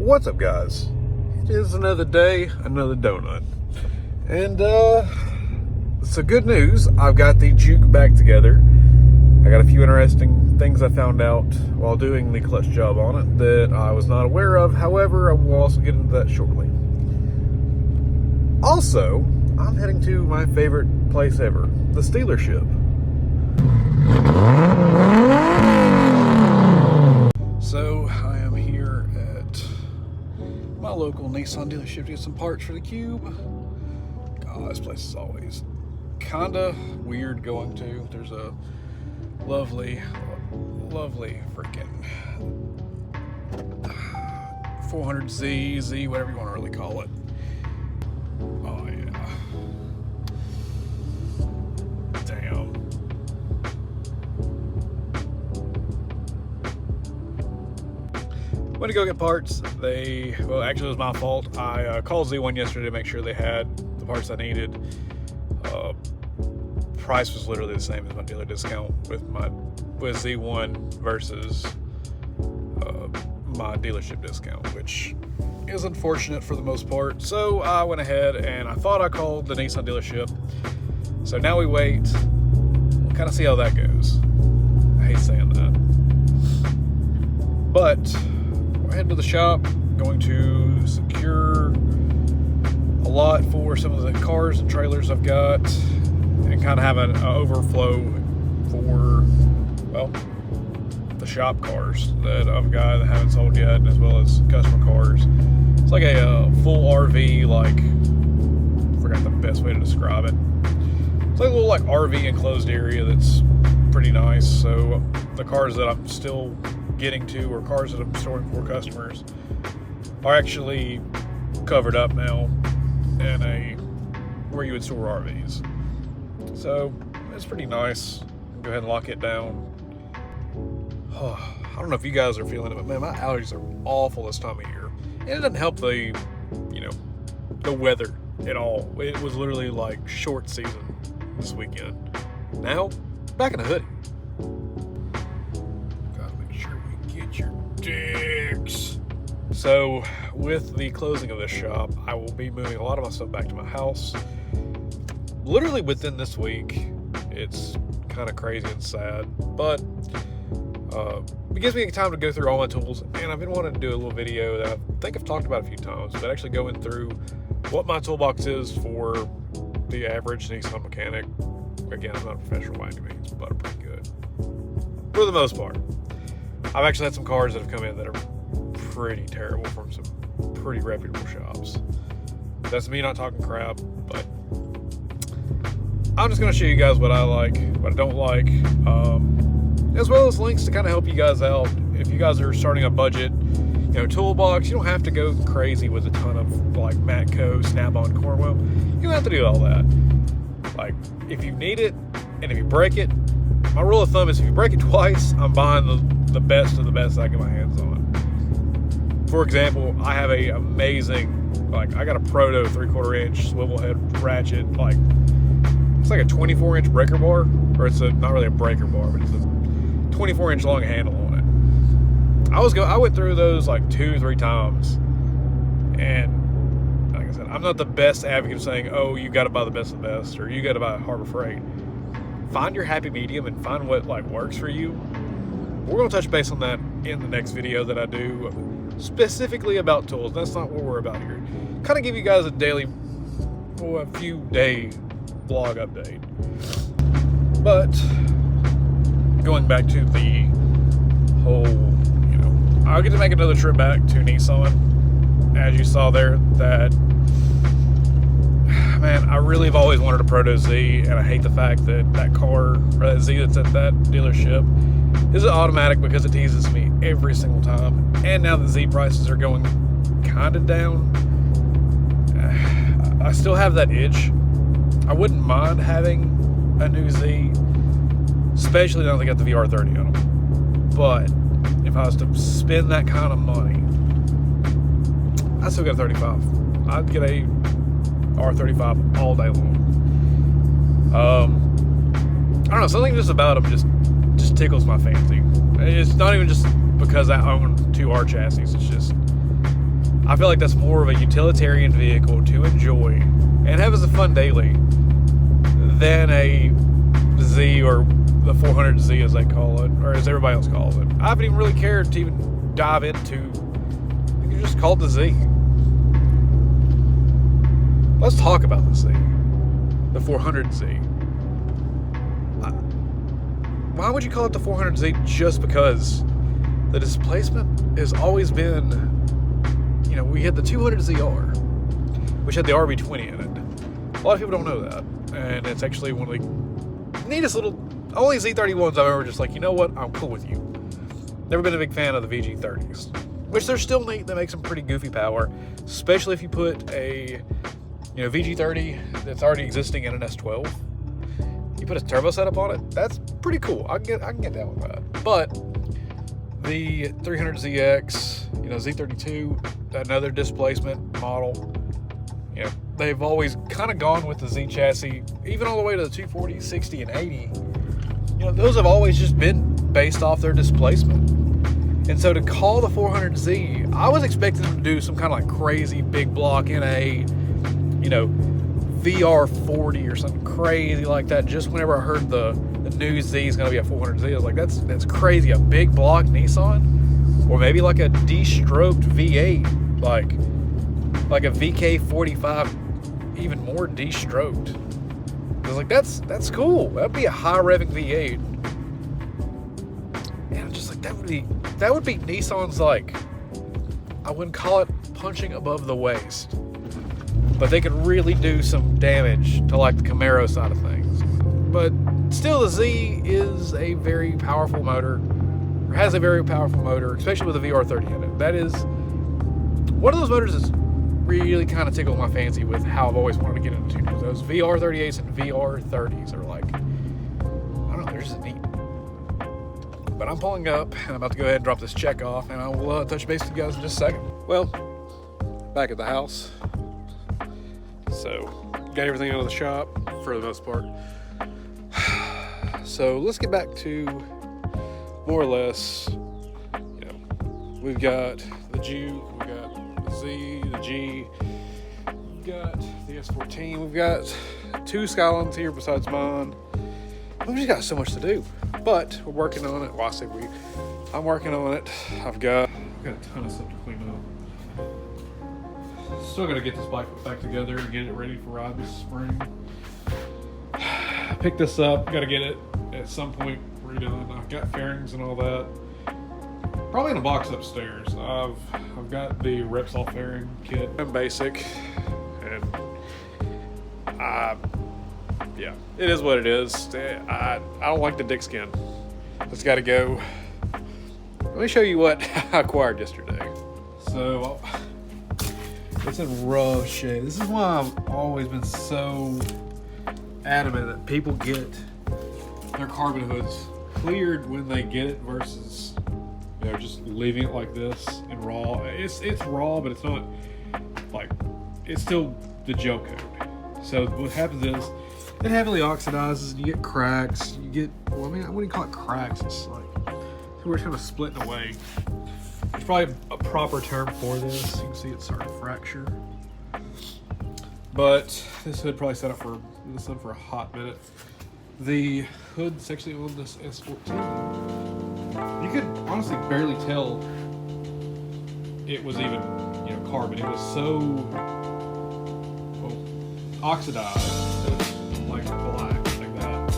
What's up, guys? It is another day, another donut. And so good news, I've got the juke back together. I got a few interesting things I found out while doing the clutch job on it that I was not aware of. However, I will also get into that shortly. Also, I'm heading to my favorite place ever, the dealership. So I am here at my local Nissan dealership to get some parts for the Cube. God, this place is always kinda weird going to. There's a lovely freaking 400Z, whatever you want to really call it. Oh yeah. Damn. Went to go get parts. Well, actually it was my fault. I called Z1 yesterday to make sure they had the parts I needed. Price was literally the same as my dealer discount with Z1 versus my dealership discount, which is unfortunate for the most part. So I went ahead and I thought I called the Nissan dealership. So now we wait. We'll kind of see how that goes. I hate saying that. But we're heading to the shop, going to secure a lot for some of the cars and trailers I've got, and kind of have an overflow for, well, the shop cars that I've got that haven't sold yet, as well as customer cars. It's like a full RV, like, I forgot the best way to describe it. It's like a little like RV enclosed area that's pretty nice. So the cars that I'm still getting to, or cars that I'm storing for customers, are actually covered up now in where you would store RVs. So it's pretty nice. Go ahead and lock it down. I don't know if you guys are feeling it, but man, my allergies are awful this time of year. And it doesn't help the weather at all. It was literally like short season this weekend. Now, back in the hoodie. Gotta make sure you get your dicks. So with the closing of this shop, I will be moving a lot of my stuff back to my house. Literally within this week. It's kind of crazy and sad, but it gives me time to go through all my tools. And I've been wanting to do a little video that I think I've talked about a few times, but actually going through what my toolbox is for the average Nissan mechanic. Again, I'm not a professional by any means, but I'm pretty good for the most part. I've actually had some cars that have come in that are pretty terrible from some pretty reputable shops. That's me not talking crap, but I'm just going to show you guys what I like, what I don't like, as well as links to kind of help you guys out. If you guys are starting a budget, toolbox, you don't have to go crazy with a ton of like Matco, Snap-on, Cornwell. You don't have to do all that. Like, if you need it, and if you break it, my rule of thumb is if you break it twice, I'm buying the best of the best I get my hands on. For example, I have a amazing, I got a Proto 3/4 inch swivel head ratchet, it's like a 24-inch breaker bar, or it's not really a breaker bar, but it's a 24-inch long handle on it. I went through those like 2-3 times, and like I said, I'm not the best advocate of saying, oh, you got to buy the best of the best, or you got to buy Harbor Freight. Find your happy medium and find what works for you. We're going to touch base on that in the next video that I do, specifically about tools. That's not what we're about here. Kind of give you guys a few day vlog update. But going back to the whole, I'll get to make another trip back to Nissan. As you saw there, that, man, I really have always wanted a Proto Z, and I hate the fact that that car, or that Z that's at that dealership, is an automatic because it teases me every single time. And now that Z prices are going kind of down, I still have that itch. I wouldn't mind having a new Z, especially now they got the VR30 on them. But if I was to spend that kind of money, I'd still get a 35. I'd get a R35 all day long. I don't know, something just about them just tickles my fancy. It's not even just because I own two R chassis. It's just I feel like that's more of a utilitarian vehicle to enjoy and have as a fun daily than a Z, or the 400Z as they call it, or as everybody else calls it. I haven't even really cared to even dive into. You can just call it the Z. Let's talk about the Z, the 400Z. Why would you call it the 400Z? Just because the displacement has always been, you know, we had the 200ZR, which had the RB20 in it. A lot of people don't know that, and it's actually one of the neatest little, only Z31s I've ever just like, you know what, I'm cool with you. Never been a big fan of the VG30s, which they're still neat. They make some pretty goofy power, especially if you put a, you know, VG30 that's already existing in an S12. You put a turbo setup on it, that's pretty cool. I can get down with that. But the 300ZX, you know, Z32, another displacement model, you know, they've always kind of gone with the Z chassis, even all the way to the 240, 60, and 80. You know, those have always just been based off their displacement. And so to call the 400Z, I was expecting them to do some kind of like crazy big block in a, you know, VR40 or something crazy like that. Just whenever I heard the new Z is going to be a 400Z, I was like, that's crazy. A big block Nissan, or maybe like a de-stroked V8, like a VK45, even more de-stroked. I was like, that's cool. That'd be a high revving V8. And I'm just like, that would be Nissan's, like, I wouldn't call it punching above the waist, but they could really do some damage to like the Camaro side of things. But still, the Z is a very powerful motor, or has a very powerful motor, especially with a VR30 in it. That is one of those motors that's really kind of tickled my fancy with how I've always wanted to get into tuners. Those VR38s and VR30s are like, I don't know, they're just neat. But I'm pulling up, and I'm about to go ahead and drop this check off, and I will touch base with you guys in just a second. Well, back at the house. So, got everything out of the shop for the most part. So let's get back to more or less, you know, we've got the Juke, we've got the Z, the G, we've got the S14, we've got 2 Skylines here besides mine. We've just got so much to do, but we're working on it. Well, I say we, I'm working on it. I've got a ton of stuff to clean up. Still got to get this bike back together and get it ready for ride this spring. Pick this up, got to get it at some point redone. I've got fairings and all that. Probably in a box upstairs. I've got the Repsol fairing kit. I'm basic, and yeah, it is what it is. I don't like the dick skin. It's got to go. Let me show you what I acquired yesterday. So it's in rough shape. This is why I've always been so adamant that people get their carbon hoods cleared when they get it versus, you know, just leaving it like this and raw. It's raw, but it's not like, it's still the gel coat. So what happens is it heavily oxidizes. You get cracks. You get, well, I mean, I wouldn't call it cracks. It's like we're kind of splitting away. There's probably a proper term for this. You can see it's starting to fracture. But this hood probably set up for this hood for a hot minute. The hood's actually on this S14. You could honestly barely tell it was even, you know, carbon. It was so oxidized that it's like black, like that.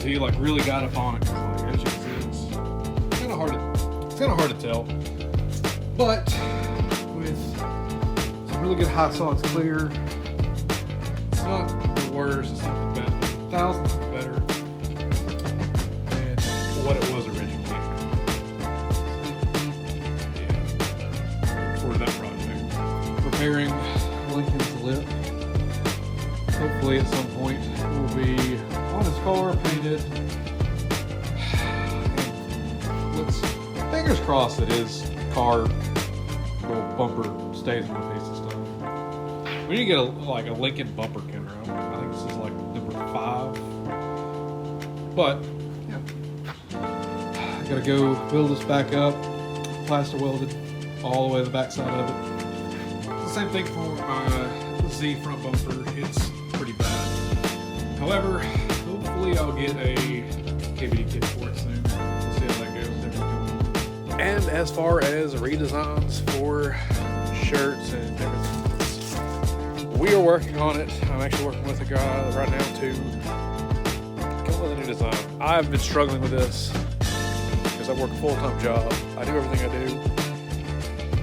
So you like really got up on it. Like, as you can see, it's kind of hard to tell. But with some really good hot solids clear, it's not the worst. It's not the best. Thousands better than what it was originally. Yeah, for that project. Preparing Lincoln's lip. Hopefully at some point will be on his car, painted. And let's fingers crossed that his car little bumper stays in one piece this time. We need to get a Lincoln bumper kit around. I think this is like number 5. But yeah, I gotta go build this back up, plaster welded, all the way to the back side of it. It's the same thing for my Z front bumper. It's pretty bad. However, hopefully I'll get a KBD kit for it soon. We'll see how that goes. And as far as redesigns for shirts and everything, we are working on it. I'm actually working with a guy right now to come up with a new design. I've been struggling with this because I work a full-time job. I do everything I do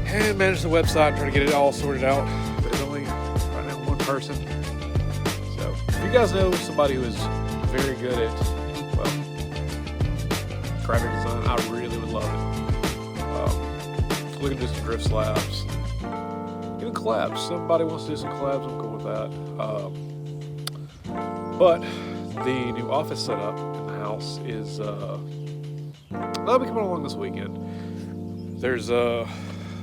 and manage the website and try to get it all sorted out. But it's only right now one person. So if you guys know somebody who is very good at, well, graphic design, I really would love it. Looking to do some drift slabs. Even collabs. Somebody wants to do some collabs, I'm cool with that. But the new office setup in the house is that'll be coming along this weekend. There's a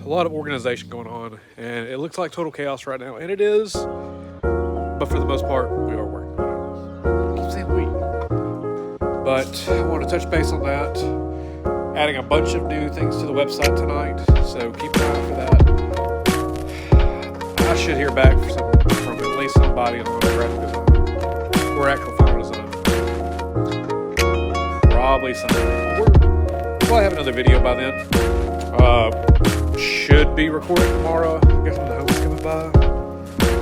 lot of organization going on, and it looks like total chaos right now, and it is. But for the most part, we are working on it. I keep saying we. But I want to touch base on that. Adding a bunch of new things to the website tonight, so keep an eye out for that. I should hear back from at least somebody on the graphic design or actual final design. Probably Sunday. We'll probably have another video by then. Should be recording tomorrow. I guess when the homies coming by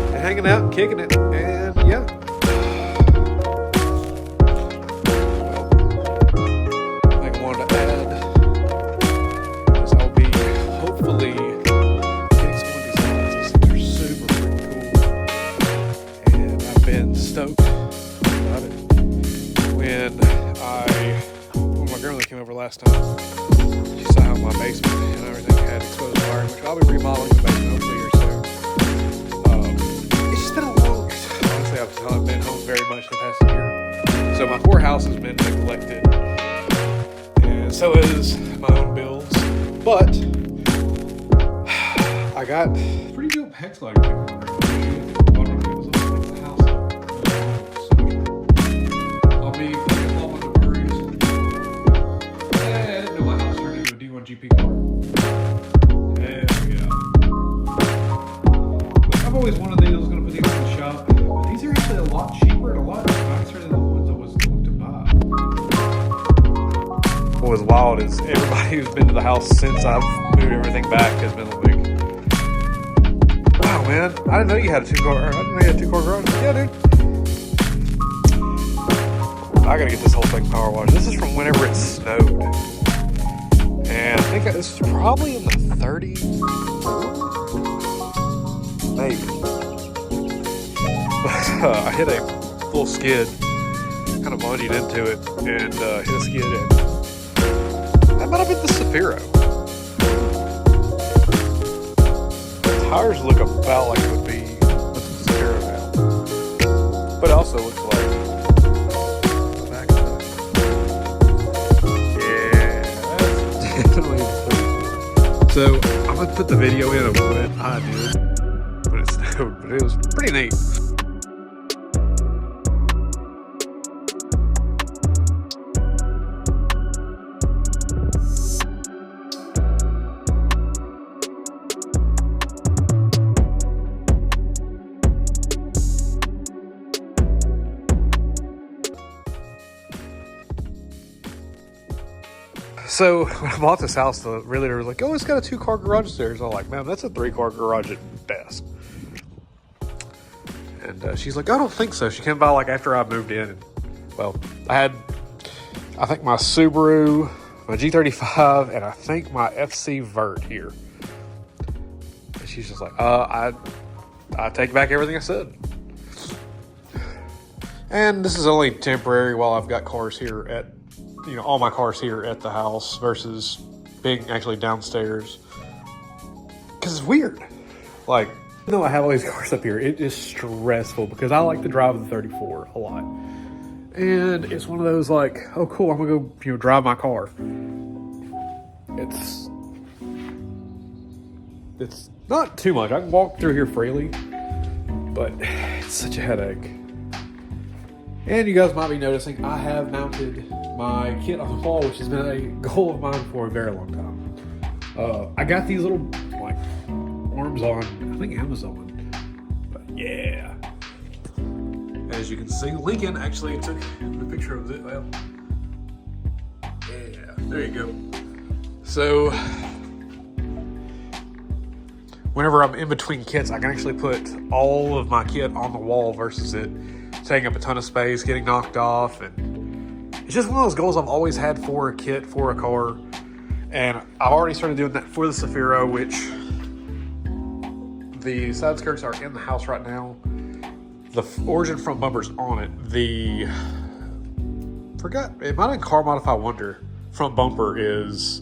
and hanging out, and kicking it, and yeah. Stoked about it. When my girl that came over last time, she saw how my basement and everything had exposed wiring, which I'll be remodeling the basement hopefully here soon. It's just been a long, honestly, I've been home very much the past year. So my poor house has been neglected, and so is my own bills. But I got pretty dope hex lighting going on. GP car. Yeah. I've always wanted these. I was going to put these in the shop, but these are actually a lot cheaper and a lot nicer than the ones I was going to buy. What was wild is everybody who's been to the house since I've moved everything back has been like, "Wow, man! I didn't know you had a two-car. I didn't know you had a two-car garage." Yeah, dude. I gotta get this whole thing power washed. This is from whenever it snowed. And I think this is probably in the 30s, maybe. But I hit a full skid, kind of bungeed into it, and hit a skid, and that might have been the Safiro. The tires look about like it would be with the Safiro now, but it also looks like so I'm gonna put the video in of what I did when it snowed, but it was pretty neat. So when I bought this house, the realtor was like, "Oh, it's got a 2-car garage upstairs." I'm like, "Man, that's a 3-car garage at best." And she's like, "I don't think so." She came by like after I moved in. And, well, I think my Subaru, my G35, and I think my FC Vert here. And she's just like, I take back everything I said. And this is only temporary while I've got cars here at, all my cars here at the house versus being actually downstairs. Because it's weird. Like, even though I have all these cars up here, it is stressful because I like to drive the 34 a lot. And it's one of those like, oh cool, I'm gonna go drive my car. It's not too much. I can walk through here freely, but it's such a headache. And you guys might be noticing I have mounted my kit on the wall, which has been a goal of mine for a very long time. I got these little arms on, I think, Amazon. But yeah. As you can see, Lincoln actually took the picture of it. Well, yeah, there you go. So, whenever I'm in between kits, I can actually put all of my kit on the wall versus it taking up a ton of space, getting knocked off. And it's just one of those goals I've always had for a kit, for a car. And I've already started doing that for the Zafiro, which the side skirts are in the house right now. The origin front bumper's on it. It might have been Car Modify Wonder front bumper is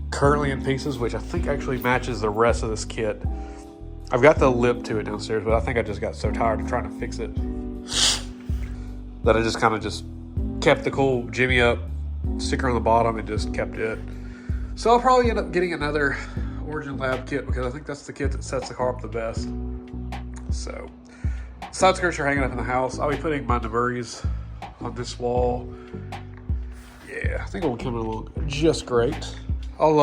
currently in pieces, which I think actually matches the rest of this kit. I've got the lip to it downstairs, but I think I just got so tired of trying to fix it that I just kind of just kept the cool Jimmy Up sticker on the bottom and just kept it. So I'll probably end up getting another Origin Lab kit because I think that's the kit that sets the car up the best. So, side skirts are hanging up in the house. I'll be putting my Naburis on this wall. Yeah, I think it'll be coming along just great. I'll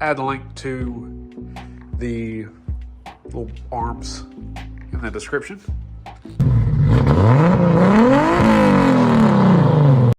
add the link to the little arms in the description.